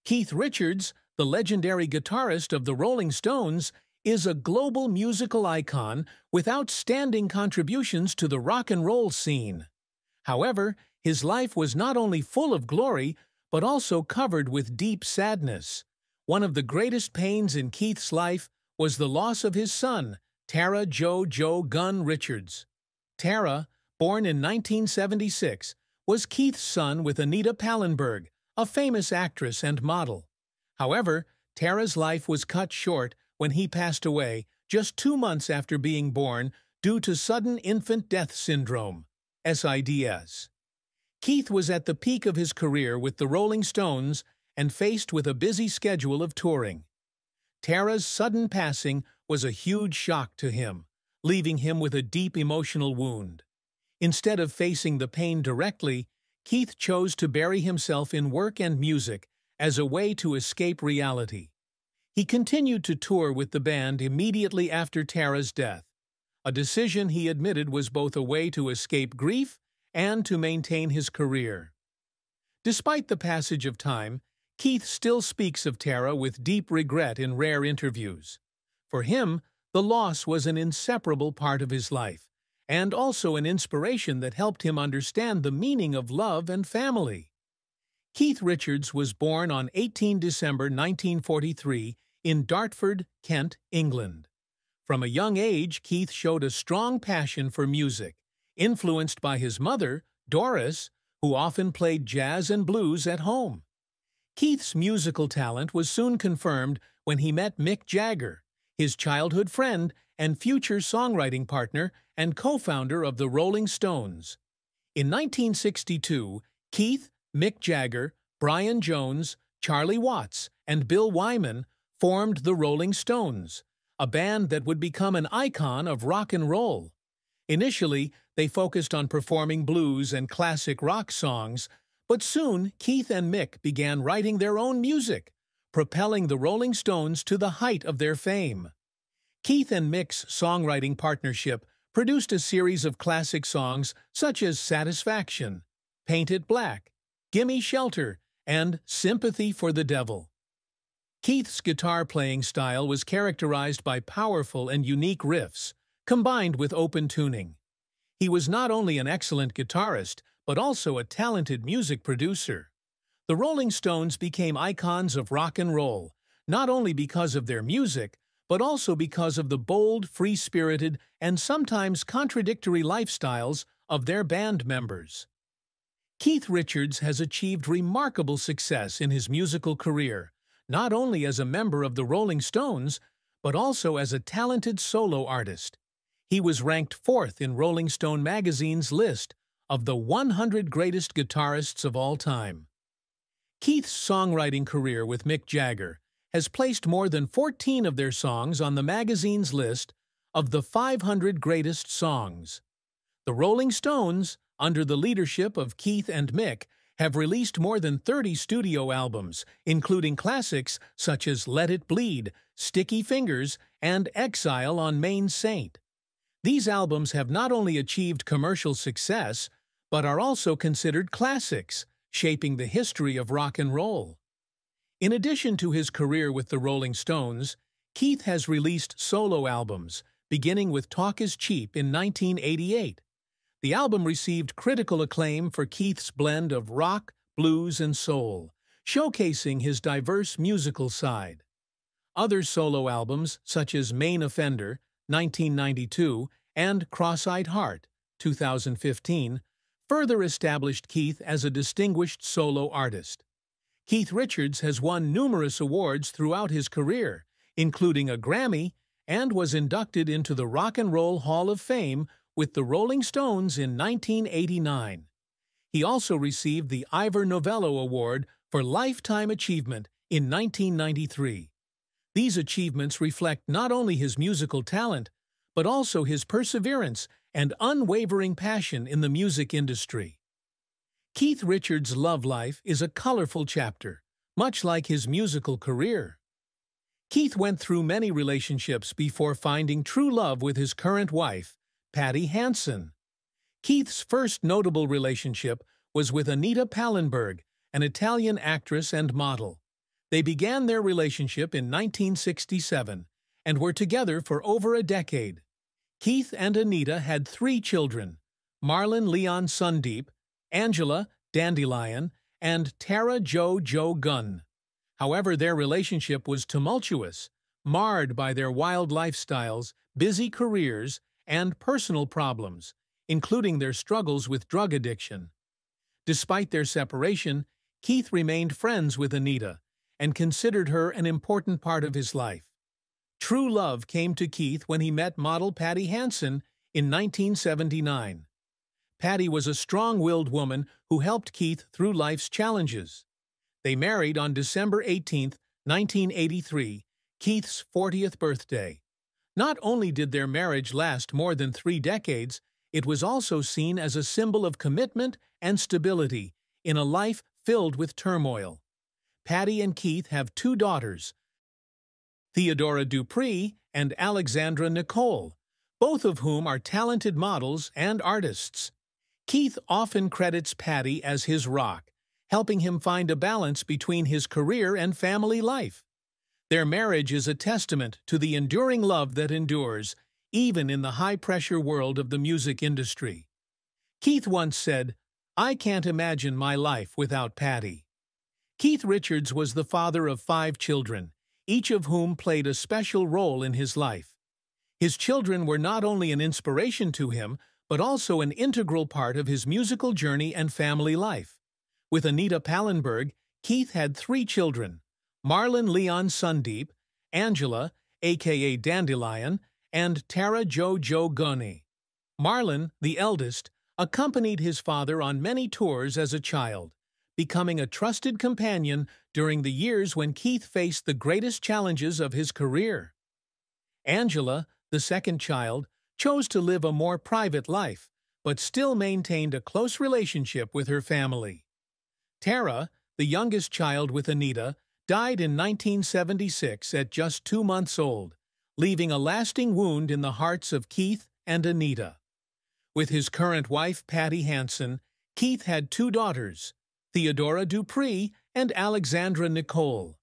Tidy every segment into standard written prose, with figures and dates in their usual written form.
Keith Richards, the legendary guitarist of the Rolling Stones, is a global musical icon with outstanding contributions to the rock and roll scene. However, his life was not only full of glory, but also covered with deep sadness. One of the greatest pains in Keith's life was the loss of his son, Tara "Joe" Gunn Richards. Tara, born in 1976, was Keith's son with Anita Pallenberg, a famous actress and model. However, Tara's life was cut short when he passed away just 2 months after being born due to sudden infant death syndrome, SIDS. Keith was at the peak of his career with the Rolling Stones and faced with a busy schedule of touring. Tara's sudden passing was a huge shock to him, leaving him with a deep emotional wound. Instead of facing the pain directly, Keith chose to bury himself in work and music as a way to escape reality. He continued to tour with the band immediately after Tara's death, a decision he admitted was both a way to escape grief and to maintain his career. Despite the passage of time, Keith still speaks of Tara with deep regret in rare interviews. For him, the loss was an inseparable part of his life, and also an inspiration that helped him understand the meaning of love and family. Keith Richards was born on 18 December 1943 in Dartford, Kent, England. From a young age, Keith showed a strong passion for music, influenced by his mother, Doris, who often played jazz and blues at home. Keith's musical talent was soon confirmed when he met Mick Jagger, his childhood friend and future songwriting partner and co-founder of the Rolling Stones. In 1962, Keith, Mick Jagger, Brian Jones, Charlie Watts, and Bill Wyman formed the Rolling Stones, a band that would become an icon of rock and roll. Initially, they focused on performing blues and classic rock songs, but soon Keith and Mick began writing their own music, propelling the Rolling Stones to the height of their fame. Keith and Mick's songwriting partnership produced a series of classic songs such as Satisfaction, Paint It Black, Gimme Shelter, and Sympathy for the Devil. Keith's guitar playing style was characterized by powerful and unique riffs, combined with open tuning. He was not only an excellent guitarist, but also a talented music producer. The Rolling Stones became icons of rock and roll, not only because of their music, but also because of the bold, free-spirited, and sometimes contradictory lifestyles of their band members. Keith Richards has achieved remarkable success in his musical career, not only as a member of the Rolling Stones, but also as a talented solo artist. He was ranked 4th in Rolling Stone magazine's list of the 100 greatest guitarists of all time. Keith's songwriting career with Mick Jagger has placed more than 14 of their songs on the magazine's list of the 500 greatest songs. The Rolling Stones, under the leadership of Keith and Mick, have released more than 30 studio albums, including classics such as Let It Bleed, Sticky Fingers, and Exile on Main Saint. These albums have not only achieved commercial success, but are also considered classics, shaping the history of rock and roll. In addition to his career with the Rolling Stones, Keith has released solo albums, beginning with Talk Is Cheap in 1988. The album received critical acclaim for Keith's blend of rock, blues, and soul, showcasing his diverse musical side. Other solo albums, such as Main Offender, 1992, and Cross-Eyed Heart, 2015, further established Keith as a distinguished solo artist. Keith Richards has won numerous awards throughout his career, including a Grammy, and was inducted into the Rock and Roll Hall of Fame with the Rolling Stones in 1989. He also received the Ivor Novello Award for Lifetime Achievement in 1993. These achievements reflect not only his musical talent, but also his perseverance and unwavering passion in the music industry. Keith Richards' love life is a colorful chapter, much like his musical career. Keith went through many relationships before finding true love with his current wife, Patty Hansen. Keith's first notable relationship was with Anita Pallenberg, an Italian actress and model. They began their relationship in 1967 and were together for over a decade. Keith and Anita had 3 children: Marlon Leon Sundeep, Angela Dandelion, and Tara Jo Gunn. However, their relationship was tumultuous, marred by their wild lifestyles, busy careers, and personal problems, including their struggles with drug addiction. Despite their separation, Keith remained friends with Anita and considered her an important part of his life. True love came to Keith when he met model Patty Hansen in 1979. Patty was a strong-willed woman who helped Keith through life's challenges. They married on December 18, 1983, Keith's 40th birthday. Not only did their marriage last more than 3 decades, it was also seen as a symbol of commitment and stability in a life filled with turmoil. Patty and Keith have 2 daughters, Theodora Dupree and Alexandra Nicole, both of whom are talented models and artists. Keith often credits Patty as his rock, helping him find a balance between his career and family life. Their marriage is a testament to the enduring love that endures, even in the high-pressure world of the music industry. Keith once said, "I can't imagine my life without Patty." Keith Richards was the father of 5 children, each of whom played a special role in his life. His children were not only an inspiration to him, but also an integral part of his musical journey and family life. With Anita Pallenberg, Keith had 3 children: Marlon Leon Sundeep, Angela, aka Dandelion, and Tara Jo Gunny. Marlon, the eldest, accompanied his father on many tours as a child, becoming a trusted companion during the years when Keith faced the greatest challenges of his career. Angela, the second child, chose to live a more private life, but still maintained a close relationship with her family. Tara, the youngest child with Anita, died in 1976 at just 2 months old, leaving a lasting wound in the hearts of Keith and Anita. With his current wife, Patty Hansen, Keith had 2 daughters, Theodora Dupree and Alexandra Nicole.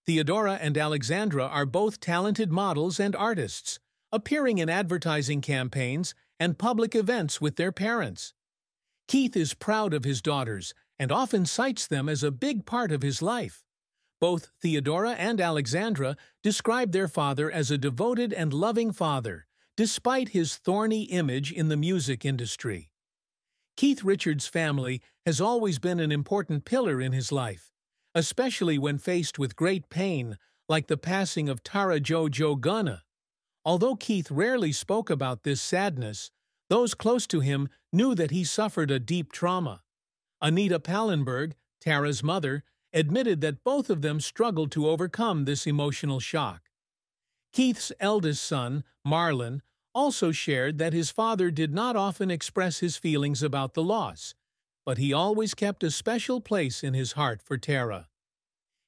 Theodora and Alexandra are both talented models and artists, appearing in advertising campaigns and public events with their parents. Keith is proud of his daughters and often cites them as a big part of his life. Both Theodora and Alexandra describe their father as a devoted and loving father, despite his thorny image in the music industry. Keith Richards' family has always been an important pillar in his life, especially when faced with great pain, like the passing of Tara Jo Gunny. Although Keith rarely spoke about this sadness, those close to him knew that he suffered a deep trauma. Anita Pallenberg, Tara's mother, admitted that both of them struggled to overcome this emotional shock. Keith's eldest son, Marlon, also shared that his father did not often express his feelings about the loss, but he always kept a special place in his heart for Tara.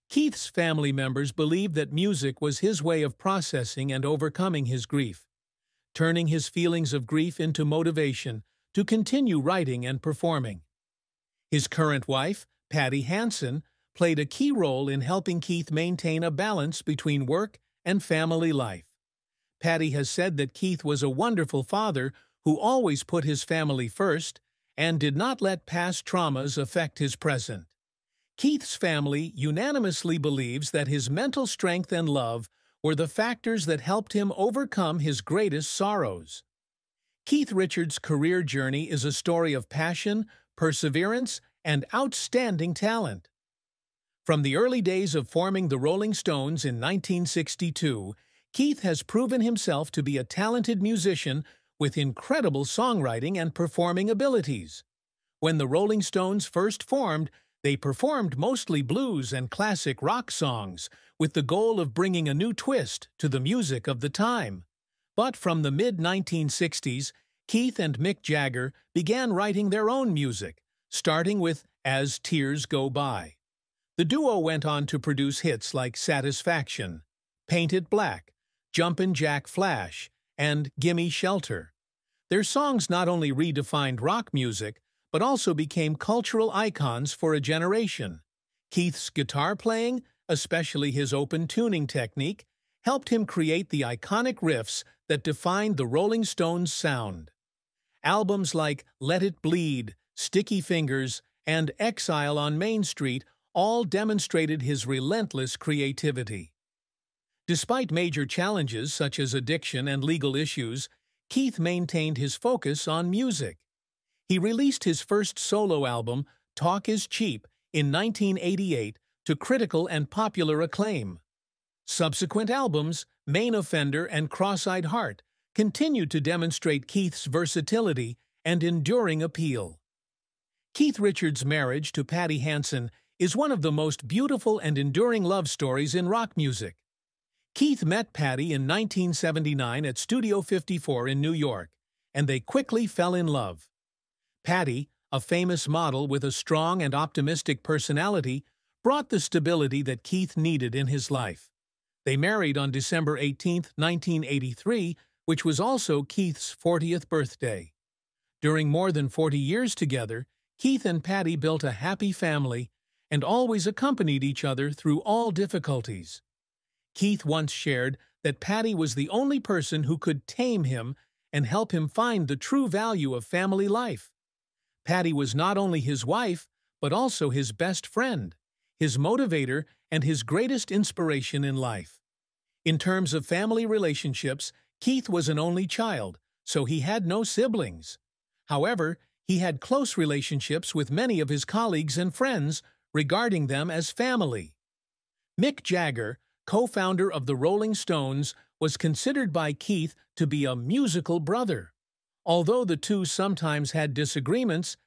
Keith's family members believed that music was his way of processing and overcoming his grief, turning his feelings of grief into motivation to continue writing and performing. His current wife, Patty Hansen, played a key role in helping Keith maintain a balance between work and family life. Patty has said that Keith was a wonderful father who always put his family first and did not let past traumas affect his present. Keith's family unanimously believes that his mental strength and love were the factors that helped him overcome his greatest sorrows. Keith Richards' career journey is a story of passion, perseverance, and outstanding talent. From the early days of forming the Rolling Stones in 1962, Keith has proven himself to be a talented musician with incredible songwriting and performing abilities. When the Rolling Stones first formed, they performed mostly blues and classic rock songs, with the goal of bringing a new twist to the music of the time. But from the mid-1960s, Keith and Mick Jagger began writing their own music, starting with As Tears Go By. The duo went on to produce hits like Satisfaction, Paint It Black, Jumpin' Jack Flash, and Gimme Shelter. Their songs not only redefined rock music, but also became cultural icons for a generation. Keith's guitar playing, especially his open tuning technique, helped him create the iconic riffs that defined the Rolling Stones' sound. Albums like Let It Bleed, Sticky Fingers, and Exile on Main Street all demonstrated his relentless creativity. Despite major challenges such as addiction and legal issues, Keith maintained his focus on music. He released his first solo album, Talk Is Cheap, in 1988 to critical and popular acclaim. Subsequent albums, Main Offender and Cross-Eyed Heart, continued to demonstrate Keith's versatility and enduring appeal. Keith Richards' marriage to Patty Hansen is one of the most beautiful and enduring love stories in rock music. Keith met Patty in 1979 at Studio 54 in New York, and they quickly fell in love. Patty, a famous model with a strong and optimistic personality, brought the stability that Keith needed in his life. They married on December 18, 1983, which was also Keith's 40th birthday. During more than 40 years together, Keith and Patty built a happy family and always accompanied each other through all difficulties. Keith once shared that Patty was the only person who could tame him and help him find the true value of family life. Patty was not only his wife, but also his best friend, his motivator, and his greatest inspiration in life. In terms of family relationships, Keith was an only child, so he had no siblings. However, he had close relationships with many of his colleagues and friends, regarding them as family. Mick Jagger, co-founder of the Rolling Stones, was considered by Keith to be a musical brother. Although the two sometimes had disagreements,